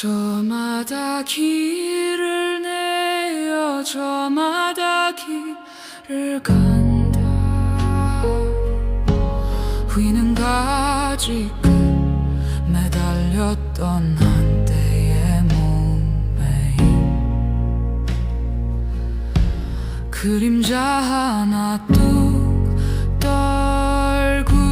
저마다 길을 내어 저마다 길을 간다. 휘는 가지 끝 매달렸던 한때의 몸에 그림자 하나 뚝 떨구듯.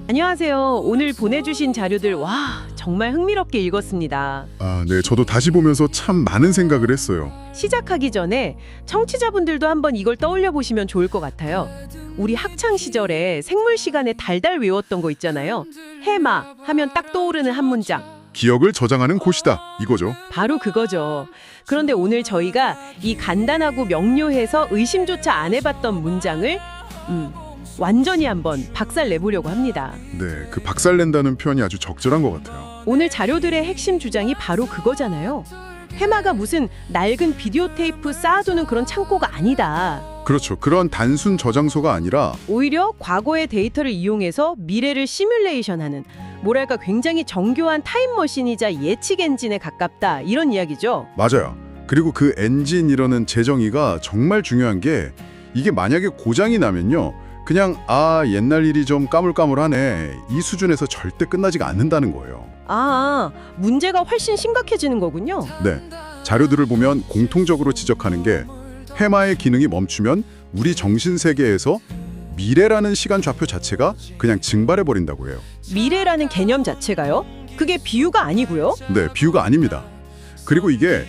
안녕하세요. 오늘 보내주신 자료들 정말 흥미롭게 읽었습니다. 네, 저도 다시 보면서 참 많은 생각을 했어요. 시작하기 전에 청취자분들도 한번 이걸 떠올려 보시면 좋을 것 같아요. 우리 학창 시절에 생물 시간에 달달 외웠던 거 있잖아요. 해마 하면 딱 떠오르는 한 문장. 기억을 저장하는 곳이다, 이거죠. 바로 그거죠. 그런데 오늘 저희가 이 간단하고 명료해서 의심조차 안 해봤던 문장을 완전히 한번 박살내보려고 합니다. 네, 그 박살낸다는 표현이 아주 적절한 것 같아요. 오늘 자료들의 핵심 주장이 바로 그거잖아요. 해마가 무슨 낡은 비디오 테이프 쌓아두는 그런 창고가 아니다. 그렇죠. 그런 단순 저장소가 아니라 오히려 과거의 데이터를 이용해서 미래를 시뮬레이션하는, 뭐랄까 굉장히 정교한 타임머신이자 예측 엔진에 가깝다, 이런 이야기죠. 맞아요. 그리고 그 엔진이라는 재정의가 정말 중요한 게 이게 만약에 고장이 나면요. 그냥 옛날 일이 좀 까물까물하네, 이 수준에서 절대 끝나지가 않는다는 거예요. 문제가 훨씬 심각해지는 거군요. 네, 자료들을 보면 공통적으로 지적하는 게 해마의 기능이 멈추면 우리 정신세계에서 미래라는 시간 좌표 자체가 그냥 증발해버린다고 해요. 미래라는 개념 자체가요? 그게 비유가 아니고요? 네, 비유가 아닙니다. 그리고 이게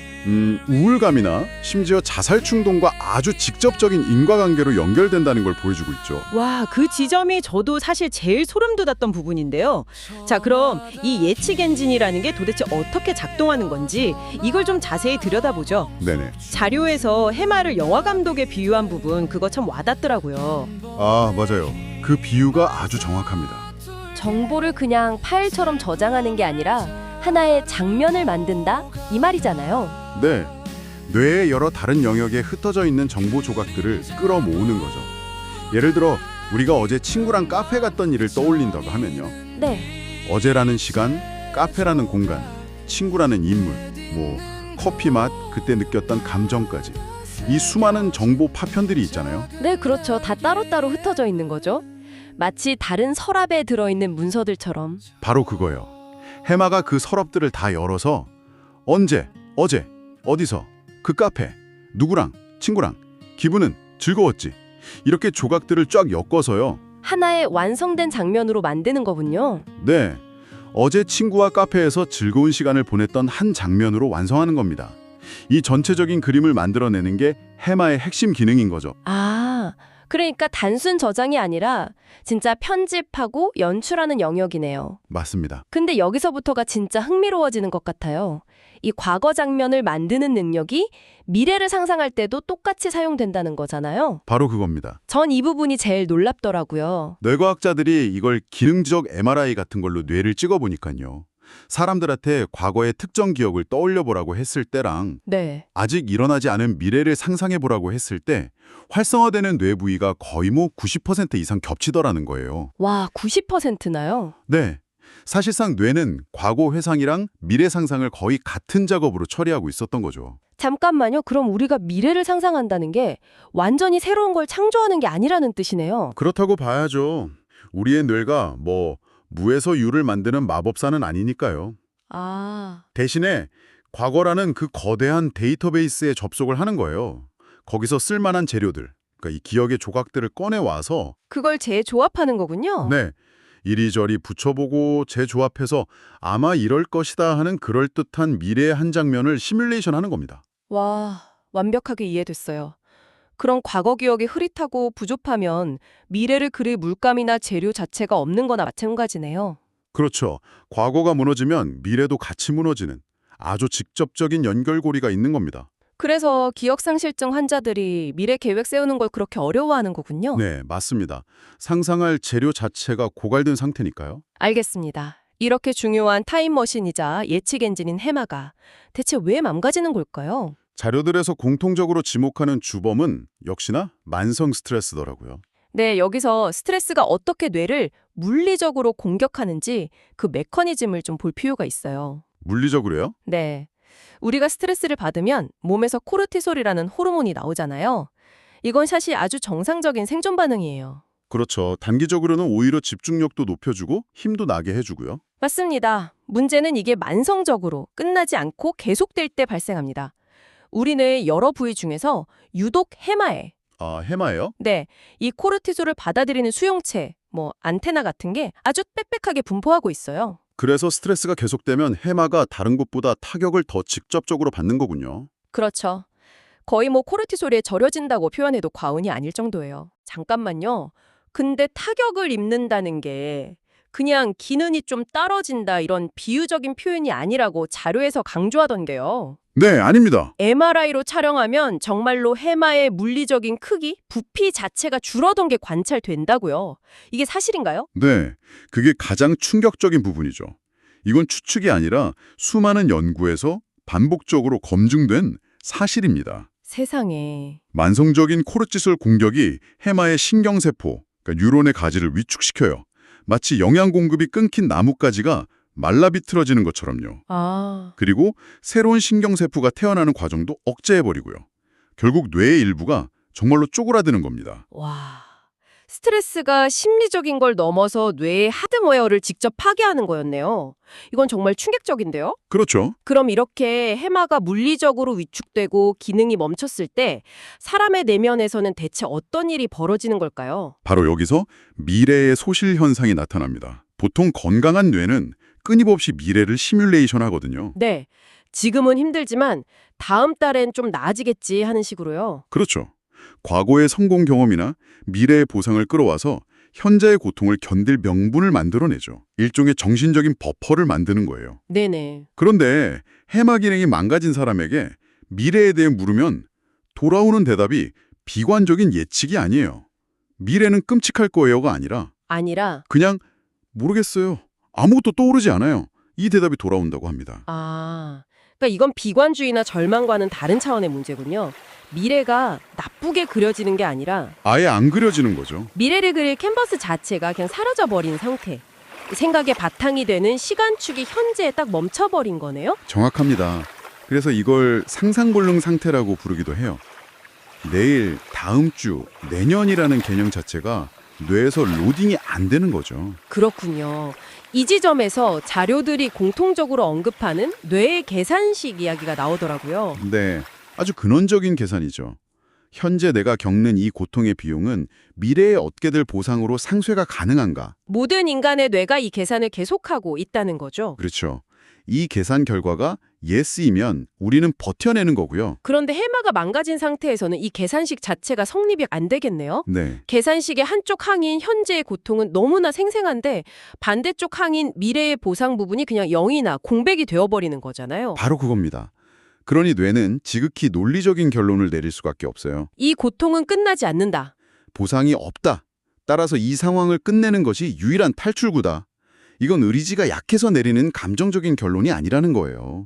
우울감이나 심지어 자살 충동과 아주 직접적인 인과관계로 연결된다는 걸 보여주고 있죠. 와, 그 지점이 저도 사실 제일 소름 돋았던 부분인데요. 자, 그럼 이 예측 엔진이라는 게 도대체 어떻게 작동하는 건지 이걸 좀 자세히 들여다보죠. 네네. 자료에서 해마를 영화 감독에 비유한 부분, 그거 참 와닿더라고요. 맞아요. 그 비유가 아주 정확합니다. 정보를 그냥 파일처럼 저장하는 게 아니라 하나의 장면을 만든다? 이 말이잖아요. 네, 뇌의 여러 다른 영역에 흩어져 있는 정보 조각들을 끌어모으는 거죠. 예를 들어 우리가 어제 친구랑 카페 갔던 일을 떠올린다고 하면요. 네, 어제라는 시간, 카페라는 공간, 친구라는 인물, 커피 맛, 그때 느꼈던 감정까지 이 수많은 정보 파편들이 있잖아요. 네, 그렇죠. 다 따로따로 흩어져 있는 거죠. 마치 다른 서랍에 들어있는 문서들처럼. 바로 그거예요. 해마가 그 서랍들을 다 열어서 언제, 어제, 어디서, 그 카페, 누구랑, 친구랑, 기분은 즐거웠지, 이렇게 조각들을 쫙 엮어서요. 하나의 완성된 장면으로 만드는 거군요. 네, 어제 친구와 카페에서 즐거운 시간을 보냈던 한 장면으로 완성하는 겁니다. 이 전체적인 그림을 만들어내는 게 해마의 핵심 기능인 거죠. 그러니까 단순 저장이 아니라 진짜 편집하고 연출하는 영역이네요. 맞습니다. 근데 여기서부터가 진짜 흥미로워지는 것 같아요. 이 과거 장면을 만드는 능력이 미래를 상상할 때도 똑같이 사용된다는 거잖아요. 바로 그겁니다. 전 이 부분이 제일 놀랍더라고요. 뇌과학자들이 이걸 기능적 MRI 같은 걸로 뇌를 찍어보니까요. 사람들한테 과거의 특정 기억을 떠올려보라고 했을 때랑 네. 아직 일어나지 않은 미래를 상상해보라고 했을 때 활성화되는 뇌 부위가 거의 90% 이상 겹치더라는 거예요. 와, 90%나요? 네, 사실상 뇌는 과거 회상이랑 미래 상상을 거의 같은 작업으로 처리하고 있었던 거죠. 잠깐만요. 그럼 우리가 미래를 상상한다는 게 완전히 새로운 걸 창조하는 게 아니라는 뜻이네요. 그렇다고 봐야죠. 우리의 뇌가 무에서 유를 만드는 마법사는 아니니까요. 대신에 과거라는 그 거대한 데이터베이스에 접속을 하는 거예요. 거기서 쓸만한 재료들, 그러니까 이 기억의 조각들을 꺼내와서 그걸 재조합하는 거군요. 네, 이리저리 붙여보고 재조합해서 아마 이럴 것이다 하는 그럴듯한 미래의 한 장면을 시뮬레이션 하는 겁니다. 와, 완벽하게 이해됐어요. 그런 과거 기억이 흐릿하고 부족하면 미래를 그릴 물감이나 재료 자체가 없는 거나 마찬가지네요. 그렇죠. 과거가 무너지면 미래도 같이 무너지는 아주 직접적인 연결고리가 있는 겁니다. 그래서 기억상실증 환자들이 미래 계획 세우는 걸 그렇게 어려워하는 거군요. 네, 맞습니다. 상상할 재료 자체가 고갈된 상태니까요. 알겠습니다. 이렇게 중요한 타임머신이자 예측 엔진인 해마가 대체 왜 망가지는 걸까요? 자료들에서 공통적으로 지목하는 주범은 역시나 만성 스트레스더라고요. 네, 여기서 스트레스가 어떻게 뇌를 물리적으로 공격하는지 그 메커니즘을 좀 볼 필요가 있어요. 물리적으로요? 네. 우리가 스트레스를 받으면 몸에서 코르티솔이라는 호르몬이 나오잖아요. 이건 사실 아주 정상적인 생존 반응이에요. 그렇죠. 단기적으로는 오히려 집중력도 높여주고 힘도 나게 해주고요. 맞습니다. 문제는 이게 만성적으로 끝나지 않고 계속될 때 발생합니다. 우리 뇌의 여러 부위 중에서 유독 해마에, 아, 해마예요? 네, 이 코르티솔을 받아들이는 수용체, 안테나 같은 게 아주 빽빽하게 분포하고 있어요. 그래서 스트레스가 계속되면 해마가 다른 곳보다 타격을 더 직접적으로 받는 거군요. 그렇죠. 거의 코르티솔에 절여진다고 표현해도 과언이 아닐 정도예요. 잠깐만요. 근데 타격을 입는다는 게 그냥 기능이 좀 떨어진다 이런 비유적인 표현이 아니라고 자료에서 강조하던 게요. 네, 아닙니다. MRI로 촬영하면 정말로 해마의 물리적인 크기, 부피 자체가 줄어든 게 관찰된다고요. 이게 사실인가요? 네, 그게 가장 충격적인 부분이죠. 이건 추측이 아니라 수많은 연구에서 반복적으로 검증된 사실입니다. 세상에. 만성적인 코르티솔 공격이 해마의 신경세포, 그러니까 뉴런의 가지를 위축시켜요. 마치 영양 공급이 끊긴 나뭇가지가 말라비틀어지는 것처럼요. 아, 그리고 새로운 신경세포가 태어나는 과정도 억제해버리고요. 결국 뇌의 일부가 정말로 쪼그라드는 겁니다. 와. 스트레스가 심리적인 걸 넘어서 뇌의 하드웨어를 직접 파괴하는 거였네요. 이건 정말 충격적인데요? 그렇죠. 그럼 이렇게 해마가 물리적으로 위축되고 기능이 멈췄을 때 사람의 내면에서는 대체 어떤 일이 벌어지는 걸까요? 바로 여기서 미래의 소실 현상이 나타납니다. 보통 건강한 뇌는 끊임없이 미래를 시뮬레이션 하거든요. 네. 지금은 힘들지만 다음 달엔 좀 나아지겠지 하는 식으로요. 그렇죠. 과거의 성공 경험이나 미래의 보상을 끌어와서 현재의 고통을 견딜 명분을 만들어내죠. 일종의 정신적인 버퍼를 만드는 거예요. 네네. 그런데 해마 기능이 망가진 사람에게 미래에 대해 물으면 돌아오는 대답이 비관적인 예측이 아니에요. 미래는 끔찍할 거예요가 아니라 그냥 모르겠어요. 아무것도 떠오르지 않아요. 이 대답이 돌아온다고 합니다. 그러니까 이건 비관주의나 절망과는 다른 차원의 문제군요. 미래가 나쁘게 그려지는 게 아니라 아예 안 그려지는 거죠. 미래를 그릴 캔버스 자체가 그냥 사라져버린 상태. 생각의 바탕이 되는 시간축이 현재에 딱 멈춰버린 거네요? 정확합니다. 그래서 이걸 상상불능 상태라고 부르기도 해요. 내일, 다음 주, 내년이라는 개념 자체가 뇌에서 로딩이 안 되는 거죠. 그렇군요. 이 지점에서 자료들이 공통적으로 언급하는 뇌의 계산식 이야기가 나오더라고요. 네, 아주 근원적인 계산이죠. 현재 내가 겪는 이 고통의 비용은 미래에 얻게 될 보상으로 상쇄가 가능한가? 모든 인간의 뇌가 이 계산을 계속하고 있다는 거죠. 그렇죠. 이 계산 결과가 yes이면 우리는 버텨내는 거고요. 그런데 해마가 망가진 상태에서는 이 계산식 자체가 성립이 안 되겠네요? 네, 계산식의 한쪽 항인 현재의 고통은 너무나 생생한데 반대쪽 항인 미래의 보상 부분이 그냥 0이나 공백이 되어버리는 거잖아요. 바로 그겁니다. 그러니 뇌는 지극히 논리적인 결론을 내릴 수밖에 없어요. 이 고통은 끝나지 않는다. 보상이 없다. 따라서 이 상황을 끝내는 것이 유일한 탈출구다. 이건 의지가 약해서 내리는 감정적인 결론이 아니라는 거예요.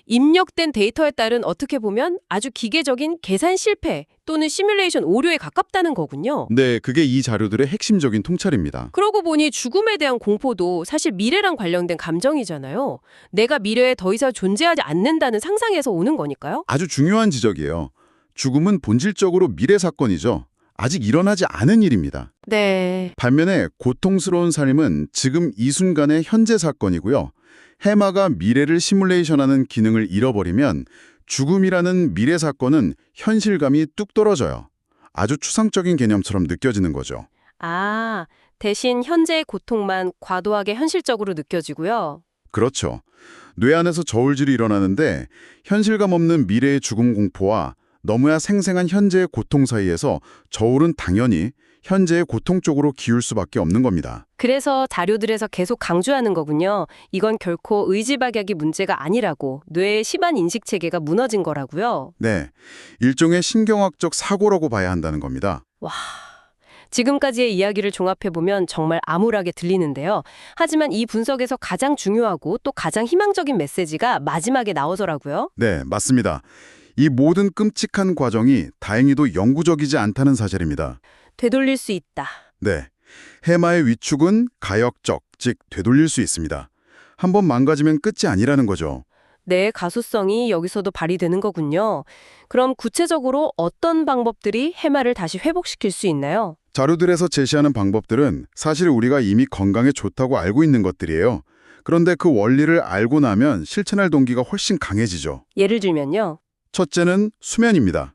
입력된 데이터에 따른 어떻게 보면 아주 기계적인 계산 실패 또는 시뮬레이션 오류에 가깝다는 거군요. 네, 그게 이 자료들의 핵심적인 통찰입니다. 그러고 보니 죽음에 대한 공포도 사실 미래랑 관련된 감정이잖아요. 내가 미래에 더 이상 존재하지 않는다는 상상에서 오는 거니까요. 아주 중요한 지적이에요. 죽음은 본질적으로 미래 사건이죠. 아직 일어나지 않은 일입니다. 네. 반면에 고통스러운 삶은 지금 이 순간의 현재 사건이고요. 해마가 미래를 시뮬레이션하는 기능을 잃어버리면 죽음이라는 미래 사건은 현실감이 뚝 떨어져요. 아주 추상적인 개념처럼 느껴지는 거죠. 대신 현재의 고통만 과도하게 현실적으로 느껴지고요. 그렇죠. 뇌 안에서 저울질이 일어나는데 현실감 없는 미래의 죽음 공포와 너무야 생생한 현재의 고통 사이에서 저울은 당연히 현재의 고통 쪽으로 기울 수밖에 없는 겁니다. 그래서 자료들에서 계속 강조하는 거군요. 이건 결코 의지박약이 문제가 아니라고, 뇌의 심한 인식체계가 무너진 거라고요. 네, 일종의 신경학적 사고라고 봐야 한다는 겁니다. 지금까지의 이야기를 종합해보면 정말 암울하게 들리는데요. 하지만 이 분석에서 가장 중요하고 또 가장 희망적인 메시지가 마지막에 나오더라고요. 네, 맞습니다. 이 모든 끔찍한 과정이 다행히도 영구적이지 않다는 사실입니다. 되돌릴 수 있다. 네. 해마의 위축은 가역적, 즉 되돌릴 수 있습니다. 한번 망가지면 끝이 아니라는 거죠. 내 가소성이 여기서도 발휘되는 거군요. 그럼 구체적으로 어떤 방법들이 해마를 다시 회복시킬 수 있나요? 자료들에서 제시하는 방법들은 사실 우리가 이미 건강에 좋다고 알고 있는 것들이에요. 그런데 그 원리를 알고 나면 실천할 동기가 훨씬 강해지죠. 예를 들면요. 첫째는 수면입니다.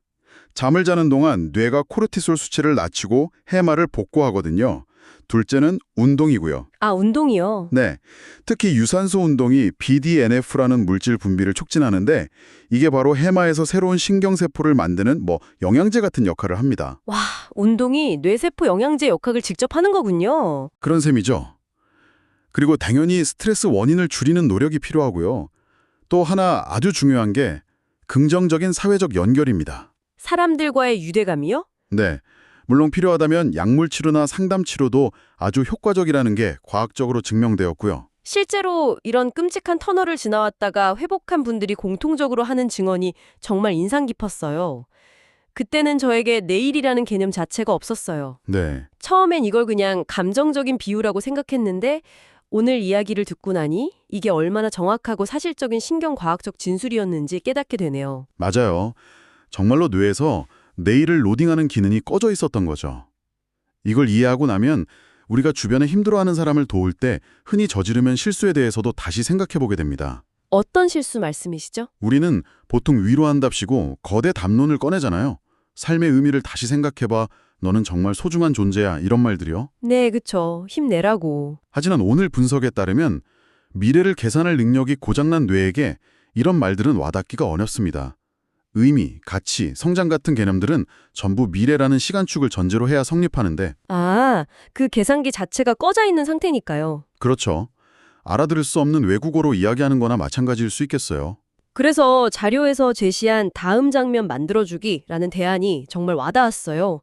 잠을 자는 동안 뇌가 코르티솔 수치를 낮추고 해마를 복구하거든요. 둘째는 운동이고요. 아, 운동이요. 네, 특히 유산소 운동이 BDNF라는 물질 분비를 촉진하는데 이게 바로 해마에서 새로운 신경세포를 만드는 영양제 같은 역할을 합니다. 와, 운동이 뇌세포 영양제 역할을 직접 하는 거군요. 그런 셈이죠. 그리고 당연히 스트레스 원인을 줄이는 노력이 필요하고요. 또 하나 아주 중요한 게 긍정적인 사회적 연결입니다. 사람들과의 유대감이요? 네, 물론 필요하다면 약물 치료나 상담 치료도 아주 효과적이라는 게 과학적으로 증명되었고요. 실제로 이런 끔찍한 터널을 지나왔다가 회복한 분들이 공통적으로 하는 증언이 정말 인상 깊었어요. 그때는 저에게 내일이라는 개념 자체가 없었어요. 네, 처음엔 이걸 그냥 감정적인 비유라고 생각했는데 오늘 이야기를 듣고 나니 이게 얼마나 정확하고 사실적인 신경과학적 진술이었는지 깨닫게 되네요. 맞아요. 정말로 뇌에서 내일을 로딩하는 기능이 꺼져 있었던 거죠. 이걸 이해하고 나면 우리가 주변에 힘들어하는 사람을 도울 때 흔히 저지르면 실수에 대해서도 다시 생각해보게 됩니다. 어떤 실수 말씀이시죠? 우리는 보통 위로한답시고 거대 담론을 꺼내잖아요. 삶의 의미를 다시 생각해봐. 너는 정말 소중한 존재야. 이런 말들이요. 네, 그쵸. 힘내라고. 하지만 오늘 분석에 따르면 미래를 계산할 능력이 고장난 뇌에게 이런 말들은 와닿기가 어렵습니다. 의미, 가치, 성장 같은 개념들은 전부 미래라는 시간축을 전제로 해야 성립하는데 아, 그 계산기 자체가 꺼져 있는 상태니까요. 그렇죠. 알아들을 수 없는 외국어로 이야기하는 거나 마찬가지일 수 있겠어요. 그래서 자료에서 제시한 다음 장면 만들어주기라는 대안이 정말 와닿았어요.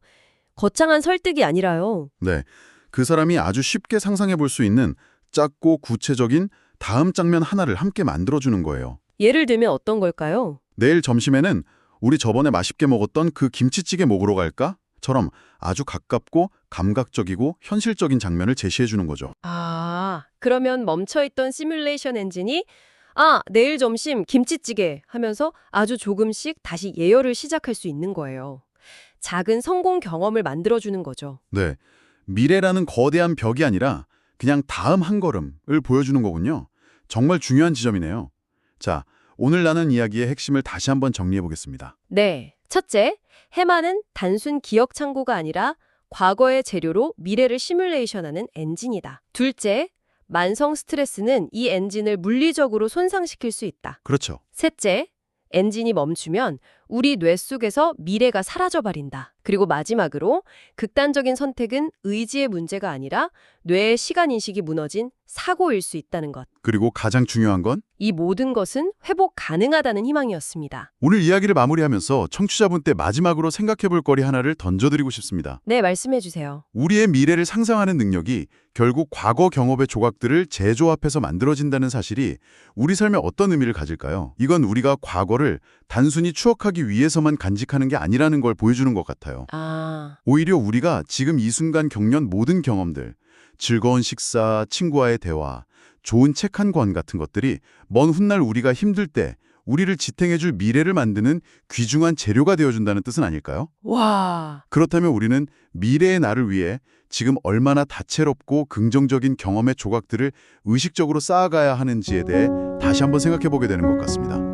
거창한 설득이 아니라요. 네, 그 사람이 아주 쉽게 상상해 볼 수 있는 작고 구체적인 다음 장면 하나를 함께 만들어주는 거예요. 예를 들면 어떤 걸까요? 내일 점심에는 우리 저번에 맛있게 먹었던 그 김치찌개 먹으러 갈까? 처럼 아주 가깝고 감각적이고 현실적인 장면을 제시해 주는 거죠. 아, 그러면 멈춰있던 시뮬레이션 엔진이 아, 내일 점심 김치찌개 하면서 아주 조금씩 다시 예열을 시작할 수 있는 거예요. 작은 성공 경험을 만들어주는 거죠. 네, 미래라는 거대한 벽이 아니라 그냥 다음 한 걸음을 보여주는 거군요. 정말 중요한 지점이네요. 자, 오늘 나눈 이야기의 핵심을 다시 한번 정리해 보겠습니다. 네. 첫째, 해마는 단순 기억 창고가 아니라 과거의 재료로 미래를 시뮬레이션하는 엔진이다. 둘째, 만성 스트레스는 이 엔진을 물리적으로 손상시킬 수 있다. 그렇죠. 셋째, 엔진이 멈추면 우리 뇌 속에서 미래가 사라져버린다. 그리고 마지막으로 극단적인 선택은 의지의 문제가 아니라 뇌의 시간인식이 무너진 사고일 수 있다는 것. 그리고 가장 중요한 건 이 모든 것은 회복 가능하다는 희망이었습니다. 오늘 이야기를 마무리하면서 청취자분께 마지막으로 생각해 볼 거리 하나를 던져드리고 싶습니다. 네, 말씀해 주세요. 우리의 미래를 상상하는 능력이 결국 과거 경험의 조각들을 재조합해서 만들어진다는 사실이 우리 삶에 어떤 의미를 가질까요? 이건 우리가 과거를 단순히 추억하기 위해서만 간직하는 게 아니라는 걸 보여주는 것 같아요. 아, 오히려 우리가 지금 이 순간 겪는 모든 경험들, 즐거운 식사, 친구와의 대화, 좋은 책 한 권 같은 것들이 먼 훗날 우리가 힘들 때 우리를 지탱해줄 미래를 만드는 귀중한 재료가 되어준다는 뜻은 아닐까요? 와. 그렇다면 우리는 미래의 나를 위해 지금 얼마나 다채롭고 긍정적인 경험의 조각들을 의식적으로 쌓아가야 하는지에 대해 다시 한번 생각해 보게 되는 것 같습니다.